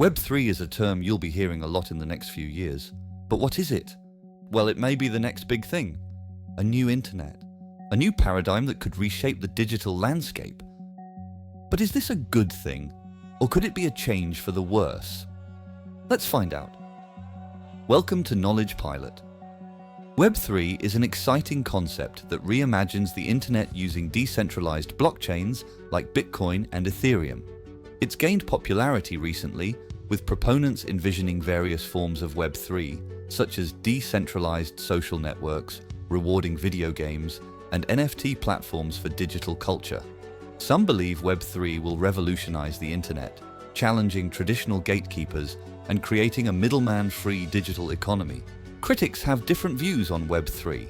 Web3 is a term you'll be hearing a lot in the next few years. But what is it? Well, it may be the next big thing. A new internet. A new paradigm that could reshape the digital landscape. But is this a good thing? Or could it be a change for the worse? Let's find out. Welcome to Knowledge Pilot. Web3 is an exciting concept that reimagines the internet using decentralized blockchains like Bitcoin and Ethereum. It's gained popularity recently, with proponents envisioning various forms of Web3, such as decentralized social networks, rewarding video games, and NFT platforms for digital culture. Some believe Web3 will revolutionize the internet, challenging traditional gatekeepers and creating a middleman-free digital economy. Critics have different views on Web3.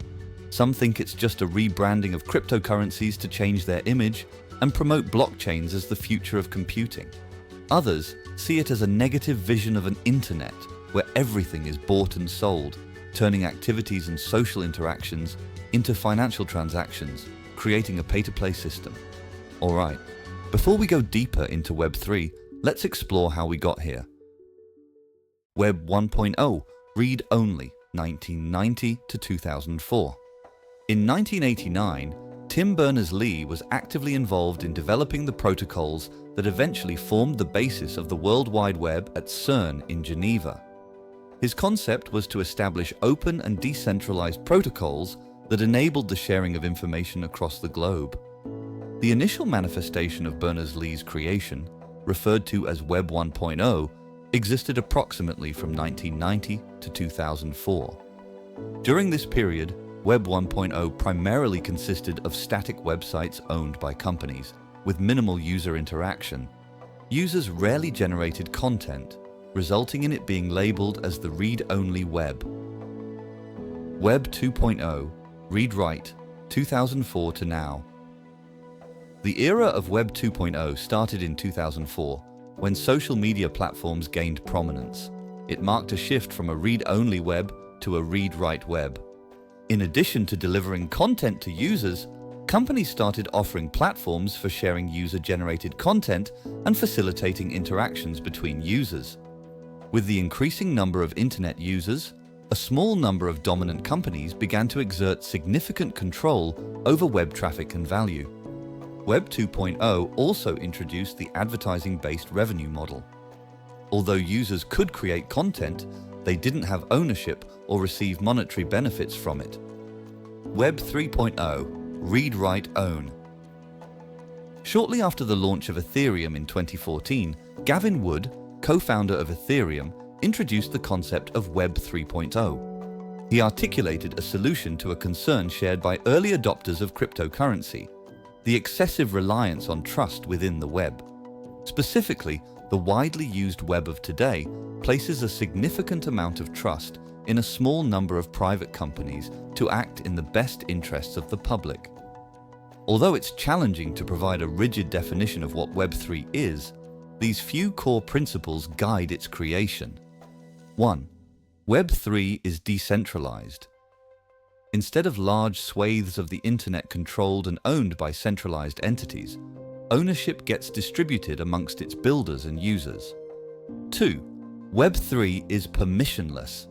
Some think it's just a rebranding of cryptocurrencies to change their image and promote blockchains as the future of computing. Others see it as a negative vision of an internet where everything is bought and sold, turning activities and social interactions into financial transactions, creating a pay-to-play system. Alright, before we go deeper into Web3, let's explore how we got here. Web 1.0, read-only, 1990 to 2004. In 1989, Tim Berners-Lee was actively involved in developing the protocols that eventually formed the basis of the World Wide Web at CERN in Geneva. His concept was to establish open and decentralized protocols that enabled the sharing of information across the globe. The initial manifestation of Berners-Lee's creation, referred to as Web 1.0, existed approximately from 1990 to 2004. During this period, Web 1.0 primarily consisted of static websites owned by companies, with minimal user interaction. Users rarely generated content, resulting in it being labeled as the read-only web. Web 2.0, read-write, 2004 to now. The era of Web 2.0 started in 2004, when social media platforms gained prominence. It marked a shift from a read-only web to a read-write web. In addition to delivering content to users, companies started offering platforms for sharing user-generated content and facilitating interactions between users. With the increasing number of internet users, a small number of dominant companies began to exert significant control over web traffic and value. Web 2.0 also introduced the advertising-based revenue model. Although users could create content, they didn't have ownership or receive monetary benefits from it. Web 3.0, read, write, own. Shortly after the launch of Ethereum in 2014, Gavin Wood, co-founder of Ethereum, introduced the concept of Web 3.0. He articulated a solution to a concern shared by early adopters of cryptocurrency: the excessive reliance on trust within the web. Specifically, the widely used web of today places a significant amount of trust in a small number of private companies to act in the best interests of the public. Although it's challenging to provide a rigid definition of what Web3 is, these few core principles guide its creation. 1. Web3 is decentralized. Instead of large swathes of the internet controlled and owned by centralized entities, ownership gets distributed amongst its builders and users. 2. Web3 is permissionless.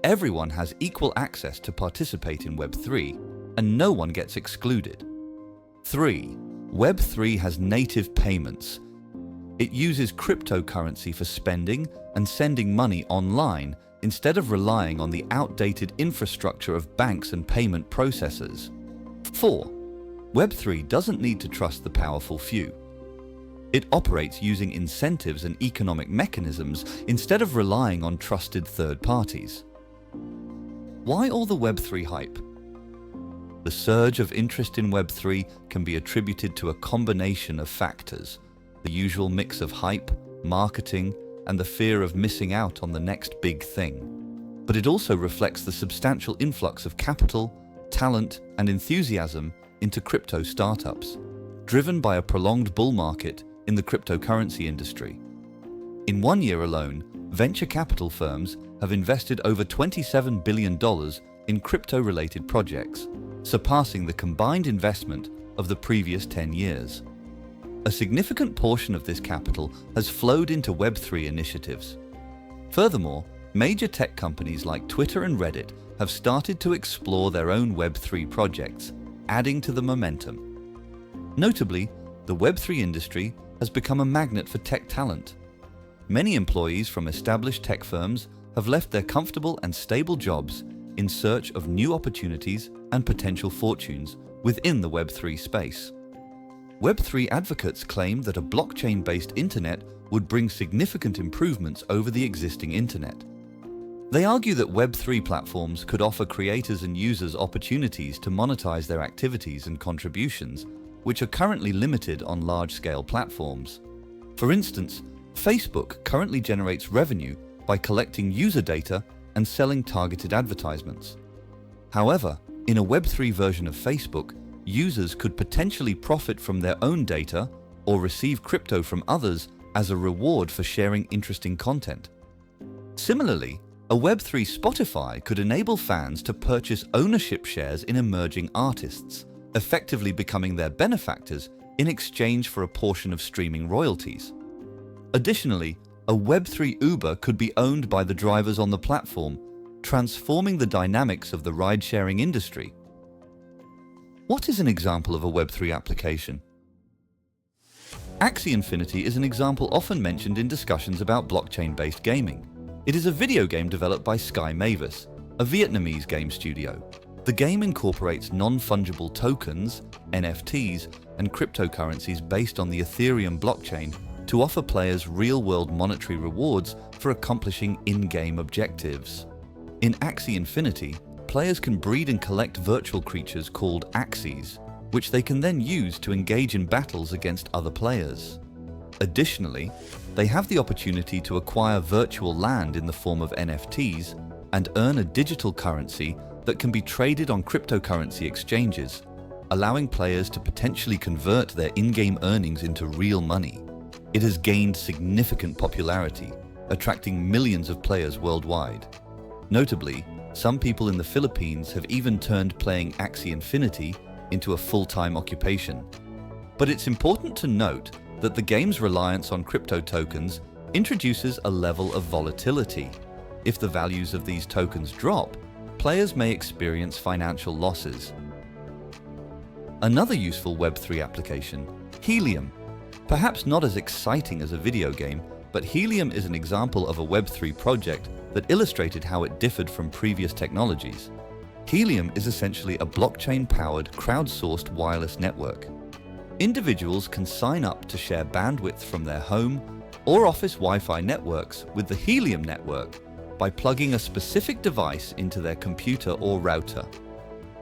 Everyone has equal access to participate in Web3, and no one gets excluded. 3. Web3 has native payments. It uses cryptocurrency for spending and sending money online instead of relying on the outdated infrastructure of banks and payment processors. 4. Web3 doesn't need to trust the powerful few. It operates using incentives and economic mechanisms instead of relying on trusted third parties. Why all the Web3 hype? The surge of interest in Web3 can be attributed to a combination of factors: the usual mix of hype, marketing, and the fear of missing out on the next big thing. But it also reflects the substantial influx of capital, talent, and enthusiasm into crypto startups, driven by a prolonged bull market in the cryptocurrency industry. In 1 year alone, venture capital firms have invested over $27 billion in A significant portion of this capital has flowed into Web3 initiatives. Furthermore, major tech companies like Twitter and Reddit have started to explore their own Web3 projects, adding to the momentum. Notably, the Web3 industry has become a magnet for tech talent. Many employees from established tech firms have left their comfortable and stable jobs in search of new opportunities and potential fortunes within the Web3 space. Web3 advocates claim that a blockchain-based internet would bring significant improvements over the existing internet. They argue that Web3 platforms could offer creators and users opportunities to monetize their activities and contributions, which are currently limited on large-scale platforms. For instance, Facebook currently generates revenue by collecting user data and selling targeted advertisements. However, in a Web3 version of Facebook, users could potentially profit from their own data or receive crypto from others as a reward for sharing interesting content. Similarly, a Web3 Spotify could enable fans to purchase ownership shares in emerging artists, effectively becoming their benefactors in exchange for a portion of streaming royalties. Additionally, a Web3 Uber could be owned by the drivers on the platform, transforming the dynamics of the ride-sharing industry. What is an example of a Web3 application? Axie Infinity is an example often mentioned in discussions about blockchain-based gaming. It is a video game developed by Sky Mavis, a Vietnamese game studio. The game incorporates non-fungible tokens, NFTs, and cryptocurrencies based on the Ethereum blockchain to offer players real-world monetary rewards for accomplishing in-game objectives. In Axie Infinity, players can breed and collect virtual creatures called Axies, which they can then use to engage in battles against other players. Additionally, they have the opportunity to acquire virtual land in the form of NFTs and earn a digital currency that can be traded on cryptocurrency exchanges, allowing players to potentially convert their in-game earnings into real money. It has gained significant popularity, attracting millions of players worldwide. Notably, some people in the Philippines have even turned playing Axie Infinity into a full-time occupation. But it's important to note that the game's reliance on crypto tokens introduces a level of volatility. If the values of these tokens drop, players may experience financial losses. Another useful Web3 application, Helium. Perhaps not as exciting as a video game, but Helium is an example of a Web3 project that illustrated how it differed from previous technologies. Helium is essentially a blockchain-powered, crowdsourced wireless network. Individuals can sign up to share bandwidth from their home or office Wi-Fi networks with the Helium network by plugging a specific device into their computer or router.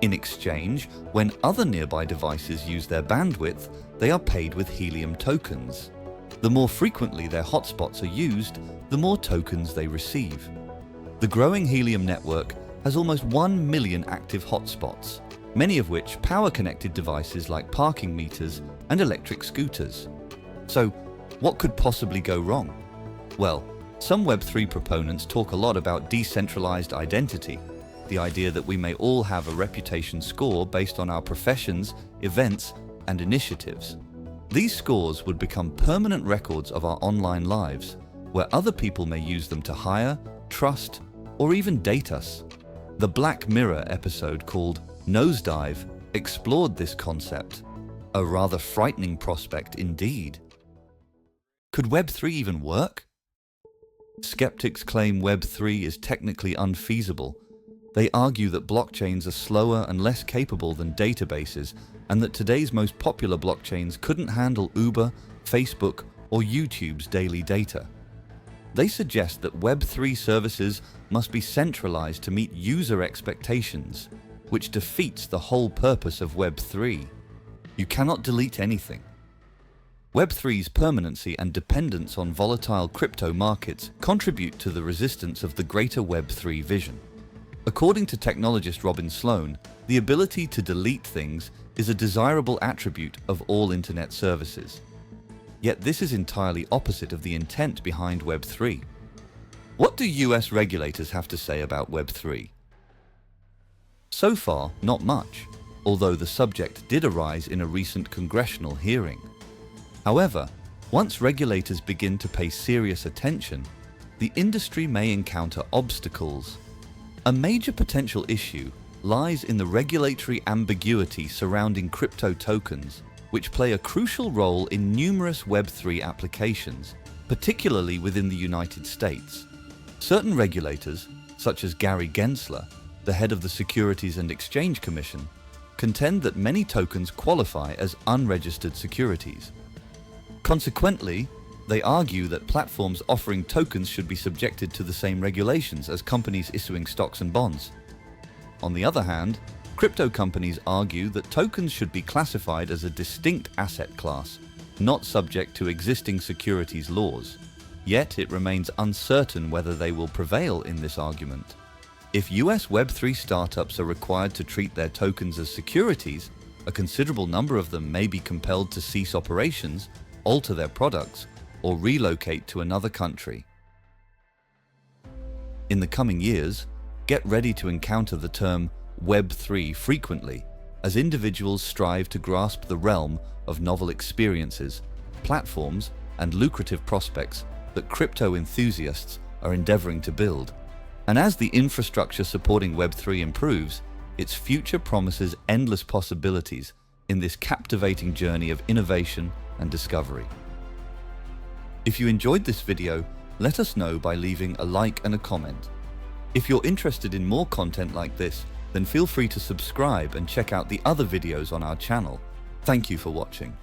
In exchange, when other nearby devices use their bandwidth, they are paid with Helium tokens. The more frequently their hotspots are used, the more tokens they receive. The growing Helium network has almost 1 million active hotspots, many of which power-connected devices like parking meters and electric scooters. So, what could possibly go wrong? Well, some Web3 proponents talk a lot about decentralized identity, the idea that we may all have a reputation score based on our professions, events, and initiatives. These scores would become permanent records of our online lives, where other people may use them to hire, trust, or even date us. The Black Mirror episode called Nosedive explored this concept, a rather frightening prospect indeed. Could Web3 even work? Skeptics claim Web3 is technically unfeasible. They argue that blockchains are slower and less capable than databases, and that today's most popular blockchains couldn't handle Uber, Facebook, or YouTube's daily data. They suggest that Web3 services must be centralized to meet user expectations, which defeats the whole purpose of Web3. You cannot delete anything. Web3's permanency and dependence on volatile crypto markets contribute to the resistance of the greater Web3 vision. According to technologist Robin Sloan, the ability to delete things is a desirable attribute of all internet services. Yet this is entirely opposite of the intent behind Web3. What do US regulators have to say about Web3? So far, not much, although the subject did arise in a recent congressional hearing. However, once regulators begin to pay serious attention, the industry may encounter obstacles. A major potential issue lies in the regulatory ambiguity surrounding crypto tokens, which play a crucial role in numerous Web3 applications, particularly within the United States. Certain regulators, such as Gary Gensler, the head of the Securities and Exchange Commission, contend that many tokens qualify as unregistered securities. Consequently, they argue that platforms offering tokens should be subjected to the same regulations as companies issuing stocks and bonds. On the other hand, crypto companies argue that tokens should be classified as a distinct asset class, not subject to existing securities laws. Yet it remains uncertain whether they will prevail in this argument. If US Web3 startups are required to treat their tokens as securities, a considerable number of them may be compelled to cease operations, alter their products, or relocate to another country. In the coming years, get ready to encounter the term Web3 frequently, as individuals strive to grasp the realm of novel experiences, platforms, and lucrative prospects that crypto enthusiasts are endeavoring to build. And as the infrastructure supporting Web3 improves, its future promises endless possibilities in this captivating journey of innovation and discovery. If you enjoyed this video, let us know by leaving a like and a comment. If you're interested in more content like this, then feel free to subscribe and check out the other videos on our channel. Thank you for watching.